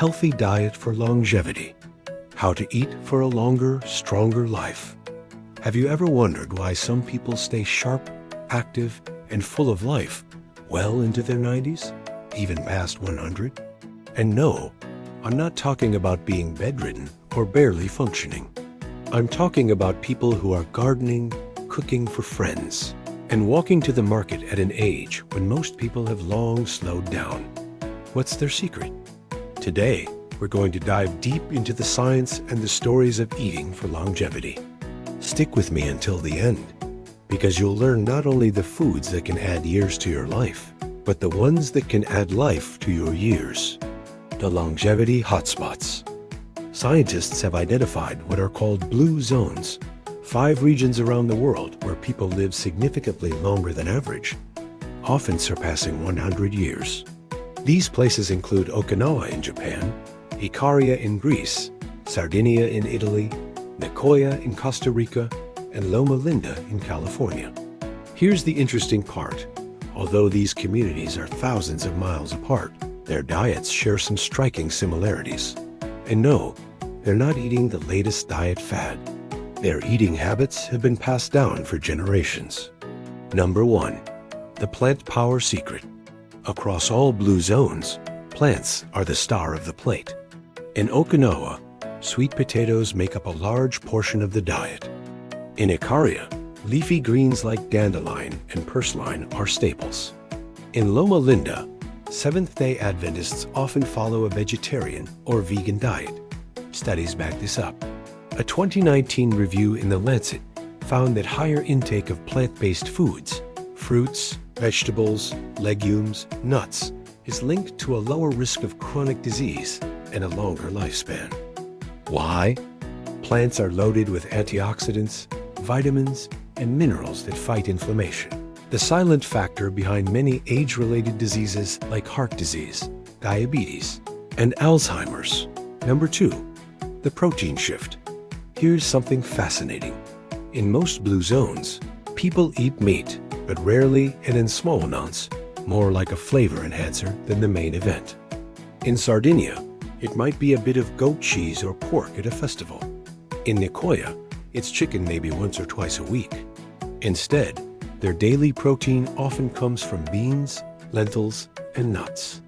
Healthy diet for longevity. How to eat for a longer, stronger life. Have you ever wondered why some people stay sharp, active, and full of life well into their 90s, even past 100? And no, I'm not talking about being bedridden or barely functioning. I'm talking about people who are gardening, cooking for friends, and walking to the market at an age when most people have long slowed down. What's their secret? Today, we're going to dive deep into the science and the stories of eating for longevity. Stick with me until the end, because you'll learn not only the foods that can add years to your life, but the ones that can add life to your years. The longevity hotspots. Scientists have identified what are called blue zones, 5 regions around the world where people live significantly longer than average, often surpassing 100 years. These places include Okinawa in Japan, Ikaria in Greece, Sardinia in Italy, Nicoya in Costa Rica, and Loma Linda in California. Here's the interesting part. Although these communities are thousands of miles apart, their diets share some striking similarities. And no, they're not eating the latest diet fad. Their eating habits have been passed down for generations. Number 1. The plant power secret. Across all blue zones, plants are the star of the plate. In Okinawa, sweet potatoes make up a large portion of the diet. In Ikaria, leafy greens like dandelion and purslane are staples. In Loma Linda, Seventh-day Adventists often follow a vegetarian or vegan diet. Studies back this up. A 2019 review in The Lancet found that higher intake of plant-based foods, fruits, vegetables, legumes, nuts, is linked to a lower risk of chronic disease and a longer lifespan. Why? Plants are loaded with antioxidants, vitamins, and minerals that fight inflammation, the silent factor behind many age-related diseases like heart disease, diabetes, and Alzheimer's. Number 2. The protein shift. Here's something fascinating. In most blue zones, people eat meat, but rarely and in small amounts, more like a flavor enhancer than the main event. In Sardinia, it might be a bit of goat cheese or pork at a festival. In Nicoya, it's chicken maybe once or twice a week. Instead, their daily protein often comes from beans, lentils, and nuts.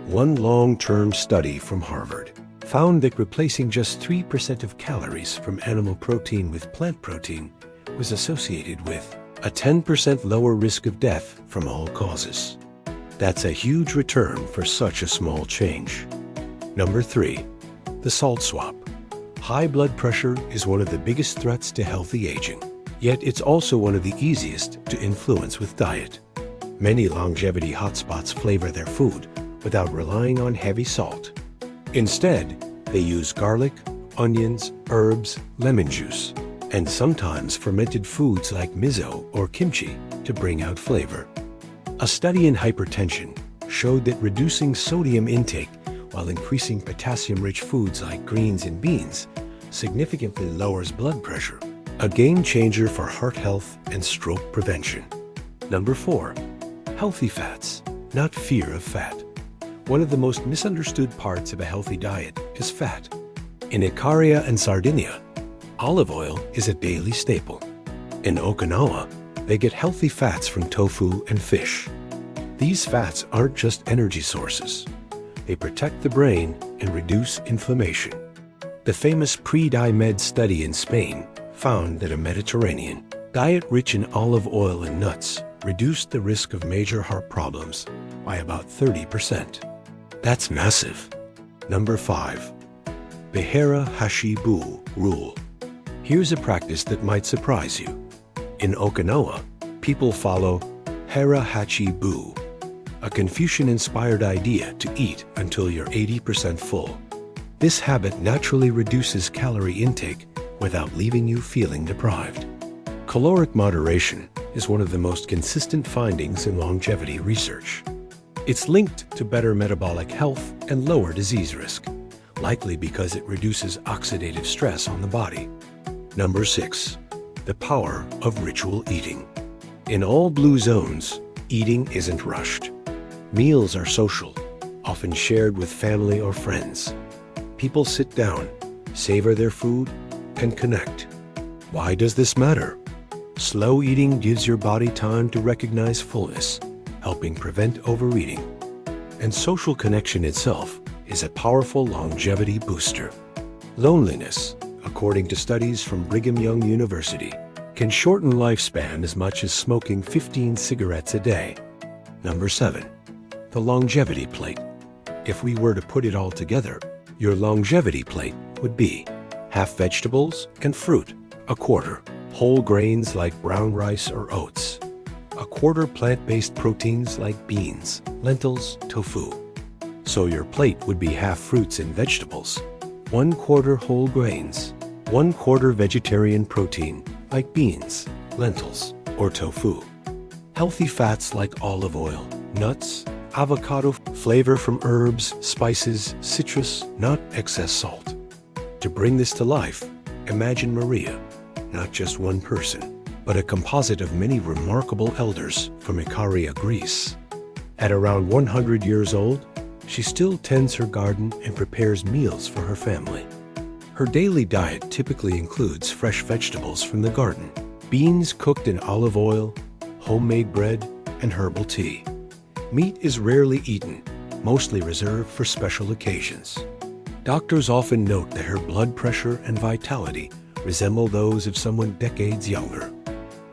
One long-term study from Harvard found that replacing just 3% of calories from animal protein with plant protein was associated with a 10% lower risk of death from all causes. That's a huge return for such a small change. Number 3. The salt swap. High blood pressure is one of the biggest threats to healthy aging, yet it's also one of the easiest to influence with diet. Many longevity hotspots flavor their food without relying on heavy salt. Instead, they use garlic, onions, herbs, lemon juice, and sometimes fermented foods like miso or kimchi to bring out flavor. A study in hypertension showed that reducing sodium intake while increasing potassium-rich foods like greens and beans significantly lowers blood pressure, a game changer for heart health and stroke prevention. Number 4. Healthy fats, not fear of fat. One of the most misunderstood parts of a healthy diet is fat. In Ikaria and Sardinia, olive oil is a daily staple. In Okinawa, they get healthy fats from tofu and fish. These fats aren't just energy sources. They protect the brain and reduce inflammation. The famous Pre-Dimed study in Spain found that a Mediterranean diet rich in olive oil and nuts reduced the risk of major heart problems by about 30%. That's massive. Number 5. The Hara Hashi Bu rule. Here's a practice that might surprise you. In Okinawa, people follow Hara Hachi Bu, a Confucian-inspired idea to eat until you're 80% full. This habit naturally reduces calorie intake without leaving you feeling deprived. Caloric moderation is one of the most consistent findings in longevity research. It's linked to better metabolic health and lower disease risk, likely because it reduces oxidative stress on the body. Number 6. The power of ritual eating. In all blue zones, eating isn't rushed. Meals are social, often shared with family or friends. People sit down, savor their food, and connect. Why does this matter? Slow eating gives your body time to recognize fullness, helping prevent overeating. And social connection itself is a powerful longevity booster. Loneliness, according to studies from Brigham Young University, can shorten lifespan as much as smoking 15 cigarettes a day. Number 7. The longevity plate. If we were to put it all together, your longevity plate would be half vegetables and fruit, a quarter whole grains like brown rice or oats, a quarter plant-based proteins like beans, lentils, tofu. So your plate would be half fruits and vegetables, 1/4 whole grains, 1/4 vegetarian protein like beans, lentils, or tofu. Healthy fats like olive oil, nuts, avocado, flavor from herbs, spices, citrus, not excess salt. To bring this to life, imagine Maria, not just one person, but a composite of many remarkable elders from Ikaria, Greece. At around 100 years old, she still tends her garden and prepares meals for her family. Her daily diet typically includes fresh vegetables from the garden, beans cooked in olive oil, homemade bread, and herbal tea. Meat is rarely eaten, mostly reserved for special occasions. Doctors often note that her blood pressure and vitality resemble those of someone decades younger.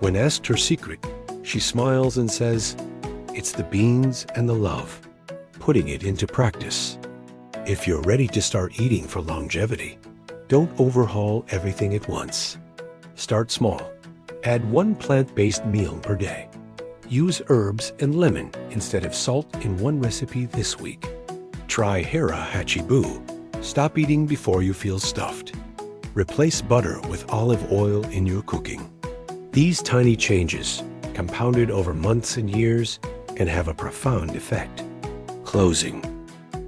When asked her secret, she smiles and says, "It's the beans and the love," putting it into practice. If you're ready to start eating for longevity, don't overhaul everything at once. Start small. Add one plant-based meal per day. Use herbs and lemon instead of salt in one recipe this week. Try Hera Hachibu. Stop eating before you feel stuffed. Replace butter with olive oil in your cooking. These tiny changes, compounded over months and years, can have a profound effect. Closing.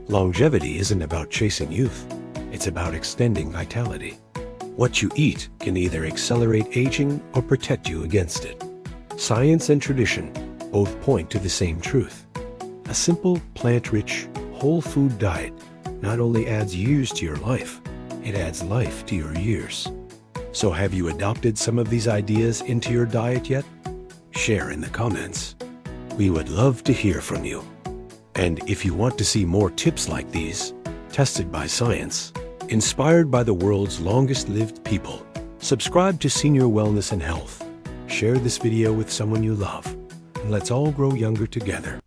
Longevity isn't about chasing youth. It's about extending vitality. What you eat can either accelerate aging or protect you against it. Science and tradition both point to the same truth. A simple, plant-rich, whole food diet not only adds years to your life, it adds life to your years. So have you adopted some of these ideas into your diet yet? Share in the comments. We would love to hear from you. And if you want to see more tips like these, tested by science, inspired by the world's longest-lived people, subscribe to Senior Wellness and Health. Share this video with someone you love, and let's all grow younger together.